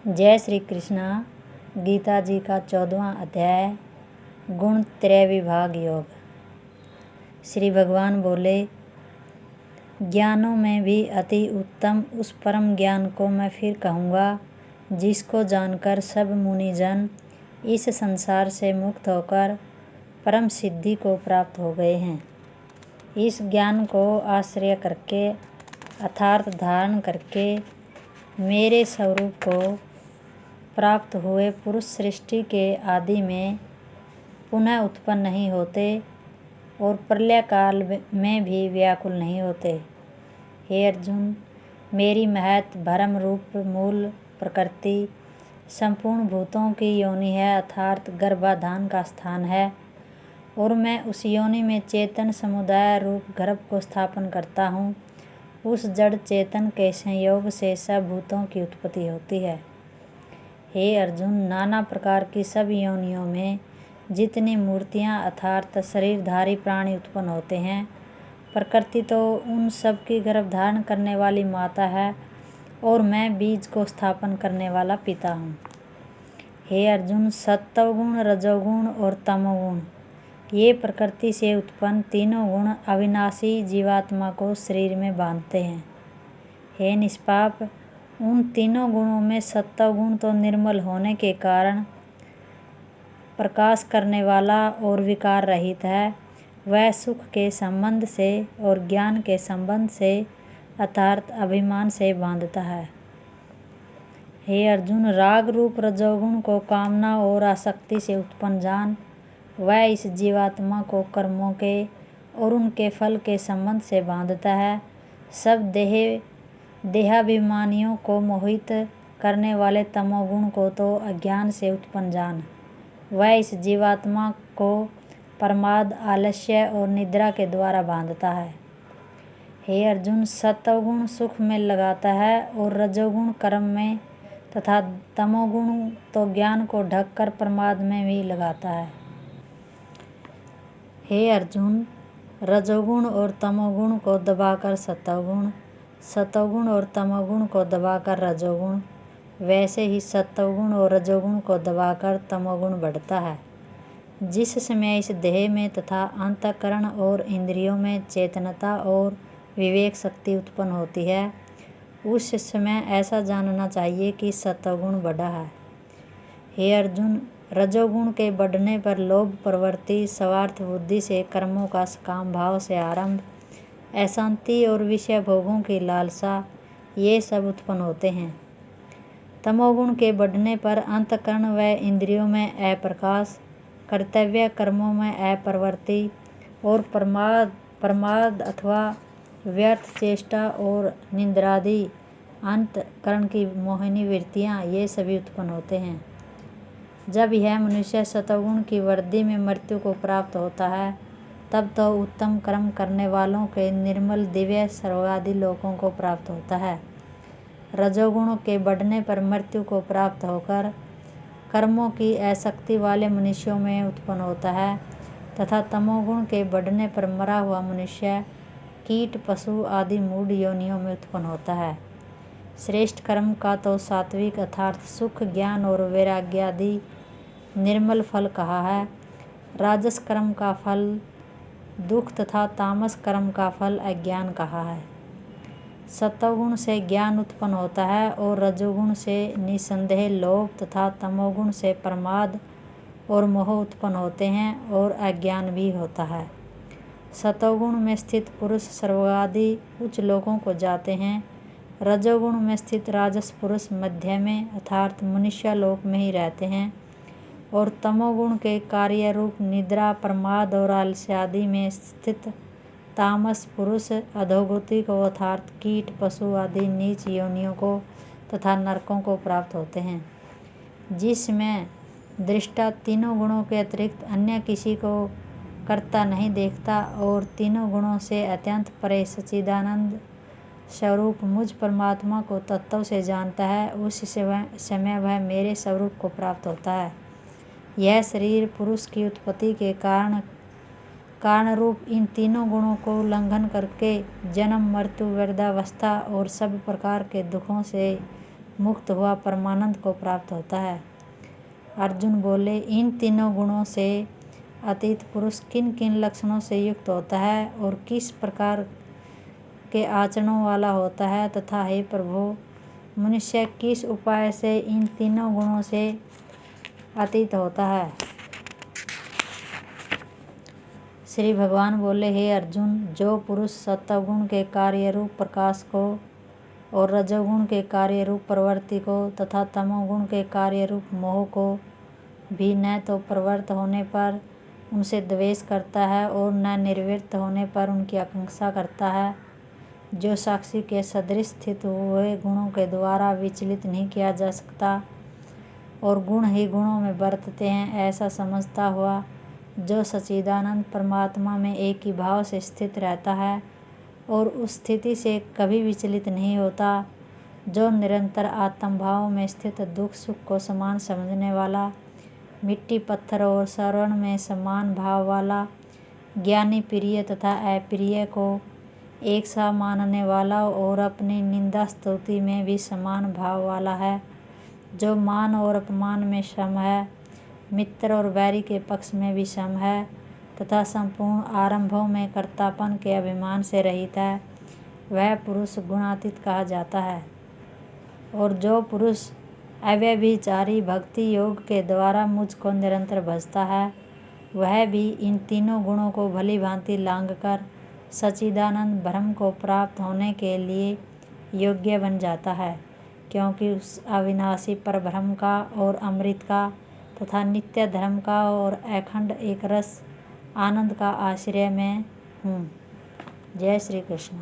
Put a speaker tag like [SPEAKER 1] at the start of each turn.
[SPEAKER 1] जय श्री कृष्णा। गीता जी का 14वां अध्याय गुण त्रय विभाग योग। श्री भगवान बोले, ज्ञानों में भी अति उत्तम उस परम ज्ञान को मैं फिर कहूँगा जिसको जानकर सब मुनिजन इस संसार से मुक्त होकर परम सिद्धि को प्राप्त हो गए हैं। इस ज्ञान को आश्रय करके अर्थात धारण करके मेरे स्वरूप को प्राप्त हुए पुरुष सृष्टि के आदि में पुनः उत्पन्न नहीं होते और प्रलय काल में भी व्याकुल नहीं होते। हे अर्जुन, मेरी महत भरम रूप मूल प्रकृति संपूर्ण भूतों की योनि है अर्थात गर्भाधान का स्थान है और मैं उस योनि में चेतन समुदाय रूप गर्भ को स्थापन करता हूँ। उस जड़ चेतन के संयोग से सब भूतों की उत्पत्ति होती है। हे अर्जुन, नाना प्रकार की सब योनियों में जितनी मूर्तियाँ अर्थात शरीरधारी प्राणी उत्पन्न होते हैं, प्रकृति तो उन सब की गर्भधारण करने वाली माता है और मैं बीज को स्थापन करने वाला पिता हूँ। हे अर्जुन, सत्वगुण रजोगुण और तमोगुण ये प्रकृति से उत्पन्न तीनों गुण अविनाशी जीवात्मा को शरीर में बांधते हैं। हे निष्पाप, उन तीनों गुणों में सत्वगुण तो निर्मल होने के कारण प्रकाश करने वाला और विकार रहित है। वह सुख के संबंध से और ज्ञान के संबंध से अर्थात अभिमान से बांधता है। हे अर्जुन, राग रूप रजोगुण को कामना और आसक्ति से उत्पन्न जान। वह इस जीवात्मा को कर्मों के और उनके फल के संबंध से बांधता है। सब देहाभिमानियों को मोहित करने वाले तमोगुण को तो अज्ञान से उत्पन्न जान। वह इस जीवात्मा को प्रमाद आलस्य और निद्रा के द्वारा बांधता है। हे अर्जुन, सत्वगुण सुख में लगाता है और रजोगुण कर्म में तथा तमोगुण तो ज्ञान को ढककर प्रमाद में भी लगाता है। हे अर्जुन, रजोगुण और तमोगुण को दबाकर सत्वगुण, सत्वगुण और तमोगुण को दबाकर रजोगुण, वैसे ही सत्वगुण और रजोगुण को दबाकर तमोगुण बढ़ता है। जिस समय इस देह में तथा अंतःकरण और इंद्रियों में चेतनता और विवेक शक्ति उत्पन्न होती है, उस समय ऐसा जानना चाहिए कि सत्वगुण बढ़ा है। हे अर्जुन, रजोगुण के बढ़ने पर लोभ प्रवृत्ति स्वार्थ बुद्धि से कर्मों का सकाम भाव से आरंभ, अशांति और विषय भोगों की लालसा ये सब उत्पन्न होते हैं। तमोगुण के बढ़ने पर अंतःकरण व इंद्रियों में अप्रकाश, कर्तव्य कर्मों में अप्रवृत्ति और प्रमाद अथवा व्यर्थ चेष्टा और निंद्रादि अंतःकरण की मोहिनी वृत्तियाँ ये सभी उत्पन्न होते हैं। जब यह मनुष्य सत्वगुण की वृद्धि में मृत्यु को प्राप्त होता है, तब तो उत्तम कर्म करने वालों के निर्मल दिव्य स्वर्गादि लोकों को प्राप्त होता है। रजोगुण के बढ़ने पर मृत्यु को प्राप्त होकर कर्मों की आसक्ति वाले मनुष्यों में उत्पन्न होता है तथा तमोगुण के बढ़ने पर मरा हुआ मनुष्य कीट पशु आदि मूढ़ योनियों में उत्पन्न होता है। श्रेष्ठ कर्म का तो सात्विक अर्थात सुख ज्ञान और वैराग्य आदि निर्मल फल कहा है। राजस कर्म का फल दुख तथा तामस कर्म का फल अज्ञान कहा है। सत्वगुण से ज्ञान उत्पन्न होता है और रजोगुण से निसंदेह लोभ तथा तमोगुण से प्रमाद और मोह उत्पन्न होते हैं और अज्ञान भी होता है। सत्वगुण में स्थित पुरुष स्वर्गादि उच्च लोकों को जाते हैं। रजोगुण में स्थित राजस पुरुष मध्य में अर्थात मनुष्य लोक में ही रहते हैं और तमोगुण के कार्य रूप निद्रा प्रमाद और आलस्य आदि में स्थित तामस पुरुष अधोगति को अर्थात कीट पशु आदि नीच योनियों को तथा नरकों को प्राप्त होते हैं। जिसमें दृष्टा तीनों गुणों के अतिरिक्त अन्य किसी को करता नहीं देखता और तीनों गुणों से अत्यंत परे सच्चिदानंद स्वरूप मुझ परमात्मा को तत्व से जानता है, उस समय वह मेरे स्वरूप को प्राप्त होता है। यह शरीर पुरुष की उत्पत्ति के कारण रूप इन तीनों गुणों को उल्लंघन करके जन्म मृत्यु वृद्धावस्था और सब प्रकार के दुखों से मुक्त हुआ परमानंद को प्राप्त होता है। अर्जुन बोले, इन तीनों गुणों से अतीत पुरुष किन किन लक्षणों से युक्त होता है और किस प्रकार के आचरणों वाला होता है, तथा हे प्रभु, मनुष्य किस उपाय से इन तीनों गुणों से अतीत होता है। श्री भगवान बोले, हे अर्जुन, जो पुरुष सत्वगुण के कार्य रूप प्रकाश को और रजोगुण के कार्य रूप प्रवृत्ति को तथा तमोगुण के कार्य रूप मोह को भी न तो प्रवृत्त होने पर उनसे द्वेष करता है और न निर्वृत्त होने पर उनकी आकांक्षा करता है, जो साक्षी के सदृश स्थित हुए गुणों के द्वारा विचलित नहीं किया जा सकता और गुण ही गुणों में बरतते हैं, ऐसा समझता हुआ, जो सच्चिदानंद परमात्मा में एक ही भाव से स्थित रहता है और उस स्थिति से कभी विचलित नहीं होता, जो निरंतर आत्म भाव में स्थित दुख सुख को समान समझने वाला, मिट्टी पत्थर और श्रवण में समान भाव वाला, ज्ञानी प्रिय तथा अप्रिय को एक सा मानने वाला और अपनी निंदा स्तुति में भी समान भाव वाला है, जो मान और अपमान में सम है, मित्र और बैरी के पक्ष में भी सम है तथा संपूर्ण आरंभों में कर्तापन के अभिमान से रहित है, वह पुरुष गुणातीत कहा जाता है। और जो पुरुष अव्यभिचारी भक्ति योग के द्वारा मुझको निरंतर भजता है, वह भी इन तीनों गुणों को भली भांति लांघ कर सच्चिदानंद ब्रह्म को प्राप्त होने के लिए योग्य बन जाता है, क्योंकि उस अविनाशी पर ब्रह्म का और अमृत का तथा नित्य धर्म का और अखंड एक रस आनंद का आश्रय में हूँ। जय श्री कृष्ण।